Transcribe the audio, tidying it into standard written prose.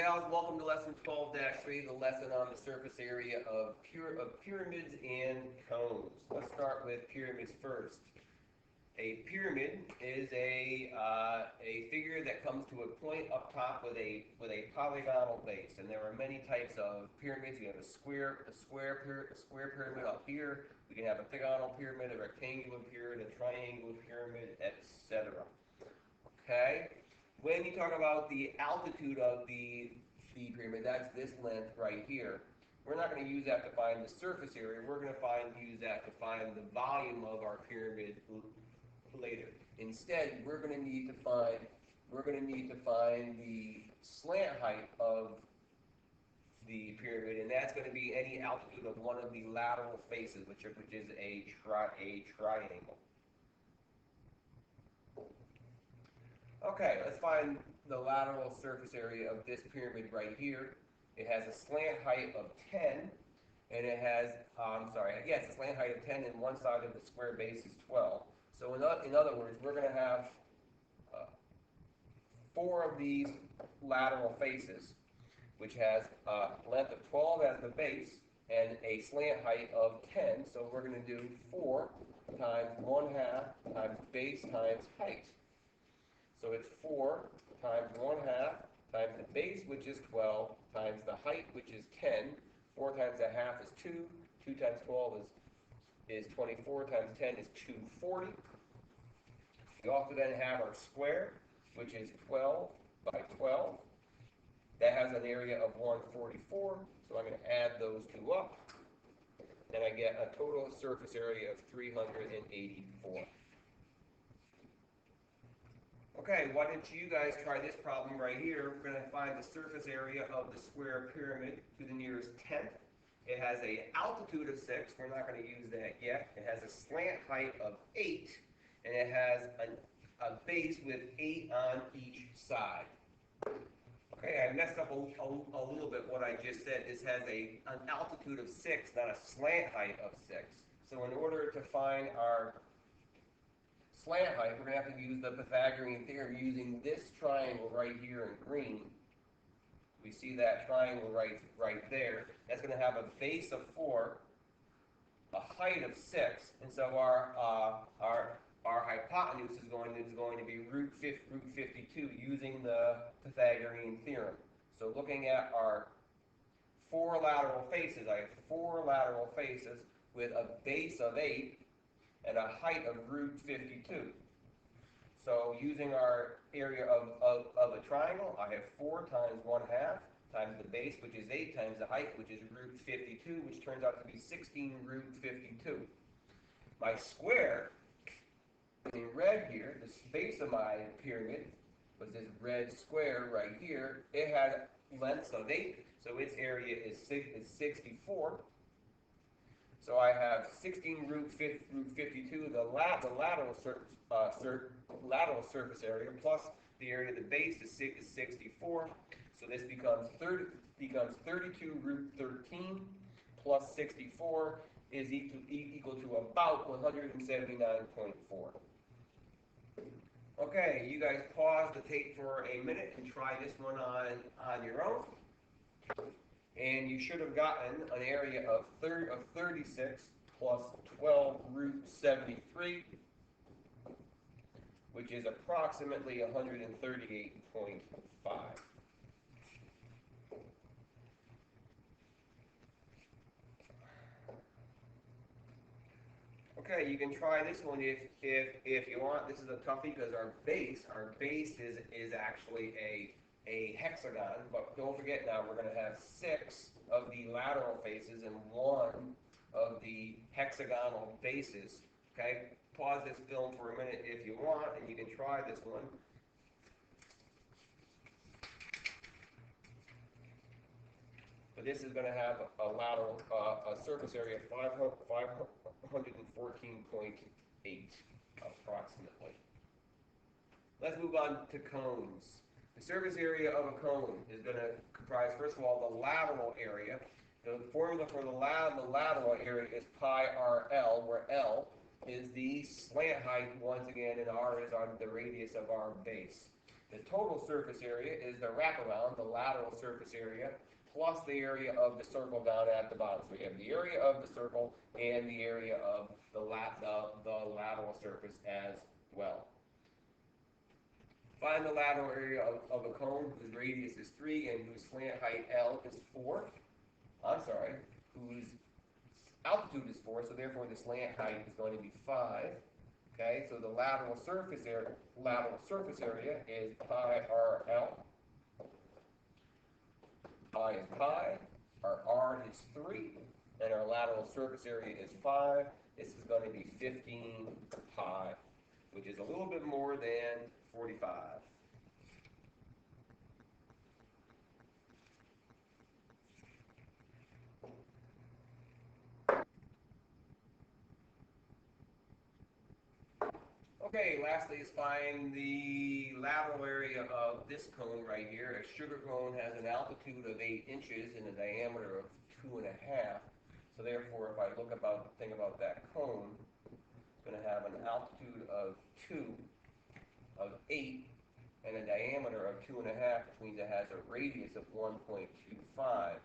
gals, welcome to lesson 12-3, the lesson on the surface area of pyramids and cones. Let's start with pyramids first. A pyramid is a figure that comes to a point up top with a polygonal base, and there are many types of pyramids. You have a square pyramid up here. We can have a pentagonal pyramid, a rectangular pyramid, a triangular pyramid, etc. Okay. When you talk about the altitude of the pyramid, that's this length right here. We're not going to use that to find the surface area. We're going to use that to find the volume of our pyramid later. Instead, we're going to need to find the slant height of the pyramid, and that's going to be any altitude of one of the lateral faces, which is a triangle. Okay, let's find the lateral surface area of this pyramid right here. It has a slant height of 10, and it has, it's a slant height of 10, and one side of the square base is 12. So in other words, we're going to have 4 of these lateral faces, which has a length of 12 as the base, and a slant height of 10. So we're going to do 4 times 1/2 times base times height. So it's 4 times 1/2 times the base, which is 12, times the height, which is 10. 4 times 1/2 is 2. 2 times 12 is 24, times 10 is 240. We also then have our square, which is 12 by 12. That has an area of 144, so I'm going to add those two up. Then I get a total surface area of 384. Okay, why don't you guys try this problem right here? We're going to find the surface area of the square pyramid to the nearest tenth. It has an altitude of 6. We're not going to use that yet. It has a slant height of 8, and it has a base with 8 on each side. Okay, I messed up a little bit what I just said. This has an altitude of 6, not a slant height of 6. So in order to find our slant height, we're going to have to use the Pythagorean theorem using this triangle right here in green. We see that triangle right there. That's going to have a base of 4, a height of 6, and so our hypotenuse is going to be root 52 using the Pythagorean theorem. So looking at our 4 lateral faces, I have 4 lateral faces with a base of 8 and a height of root 52. So using our area of a triangle, I have 4 times 1/2 times the base, which is 8, times the height, which is root 52, which turns out to be 16 root 52. My square, in red here, the base of my pyramid was this red square right here. It had lengths of 8, so its area is 64. So I have 16 root 52, the lateral surface area, plus the area of the base is 64. So this becomes 32 root 13 plus 64 is equal to about 179.4. Okay, you guys pause the tape for a minute and try this one on your own. And you should have gotten an area of 36 plus 12 root 73, which is approximately 138.5. Okay, you can try this one if you want. This is a toughie because our base is actually a hexagon, but don't forget now we're going to have 6 of the lateral faces and 1 of the hexagonal bases. Okay, pause this film for a minute if you want, and you can try this one. But this is going to have a lateral, a surface area of 514.8 approximately. Let's move on to cones. The surface area of a cone is going to comprise, first of all, the lateral area. The formula for the lateral area is pi RL, where L is the slant height once again, and R is on the radius of our base. The total surface area is the wraparound, the lateral surface area, plus the area of the circle down at the bottom. So we have the area of the circle and the area of the lateral surface as well. Find the lateral area of a cone whose radius is 3 and whose slant height L is 4. Whose altitude is 4, so therefore the slant height is going to be 5. Okay, so the lateral surface area is pi RL. Pi is pi, our R is 3, and our lateral surface area is 5. This is going to be 15 pi, which is a little bit more than 45. Okay, lastly is find the lateral area of this cone right here. A sugar cone has an altitude of 8 inches and a diameter of 2.5. So therefore, if I think about that cone, it's going to have an altitude of 8, and a diameter of 2.5, which means it has a radius of 1.25.